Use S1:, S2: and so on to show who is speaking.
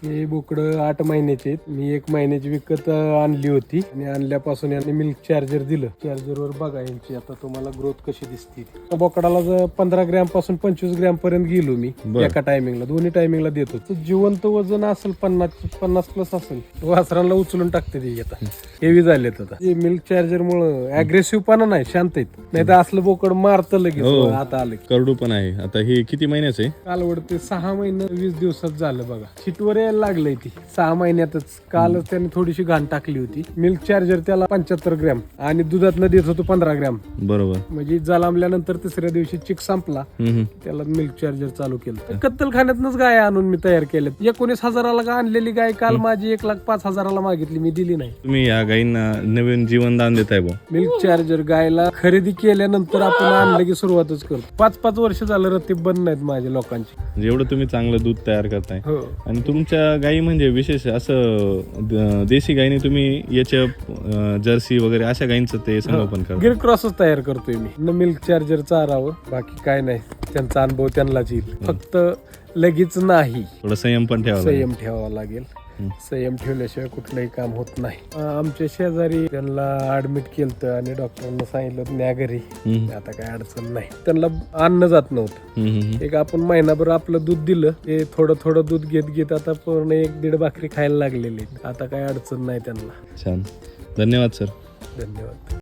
S1: हे बोकडं 8 महिन्याचे आहेत. मी 1 महिन्याची विकत आणली होती आणि आणल्यापासून यांनी मिल्क चार्जर दिलं. चार्जरवर बघा यांची आता तुम्हाला ग्रोथ कशी दिसते. बोकडाला जर 15 ग्रॅम पासून 25 ग्रॅम पर्यंत गेलो मी एका टायमिंगला, दोन्ही टायमिंगला देतो. तर जिवंत वजन असेल 50 प्लस असेल. वासरांना उचलून टाकते ते आता हेवी झालेत. आता हे मिल्क चार्जर मुळे अग्रेसिव्ह पणा नाही, शांत आहेत. नाही तर असलं बोकड मारतं लगेच. आता आलं
S2: करडू पण आहे. आता हे किती महिन्याचं आहे?
S1: कालवड ते 6 महिने 20 दिवसात झालं बघा. सीटवर यायला लागलंय ती 6 महिन्यातच. कालच त्याने थोडीशी घाण टाकली होती. मिल्क चार्जर त्याला 75 ग्रॅम आणि दुधातनं देत होतो 15 ग्रॅम.
S2: बरोबर.
S1: म्हणजे जलांबल्यानंतर तिसऱ्या दिवशी चिक संपला, त्याला मिल्क चार्जर चालू केलं. कत्तलखान्यातनच गाय आणून मी तयार केल्यात. 19,000ला आणलेली गाय काल माझी 1,05,000ला मागितली, मी दिली नाही.
S2: तुम्ही या गायींना नवीन जीवनदान देताय बा.
S1: मिल्क चार्जर गायला खरेदी केल्यानंतर आपण आणलं की सुरुवातच करतो. 5-5 वर्ष झालं रतीब बंद नाहीत माझ्या लोकांची.
S2: म्हणजे एवढं तुम्ही चांगलं दूध तयार करताय.
S1: हो.
S2: आणि तुमच्या गायी म्हणजे विशेष असं देशी गायीने तुम्ही एचएफ जर्सी वगैरे अशा गायींचं ते संगोपन करता.
S1: गिर क्रॉसच तयार करतोय मी. मिल्क चार्जर चारावं, बाकी काय नाही. त्यांचा अनुभव त्यांनाच येईल. फक्त लगेच नाही,
S2: थोडं संयम पण ठेवावा लागेल.
S1: संयम ठेवावा लागेल. संयम ठेवल्याशिवाय कुठलंही काम होत नाही. आमच्या शेजारी त्यांना ऍडमिट केलं आणि डॉक्टरांना सांगितलं न्या घरी, आता काय अडचण नाही. त्यांना अन्न जात नव्हतं. एक आपण महिनाभर आपलं दूध दिलं, ते थोडं थोडं दूध घेत घेत आता पूर्ण 1-1.5 भाकरी खायला लागलेली. आता काय अडचण नाही त्यांना.
S2: छान, धन्यवाद सर.
S1: धन्यवाद.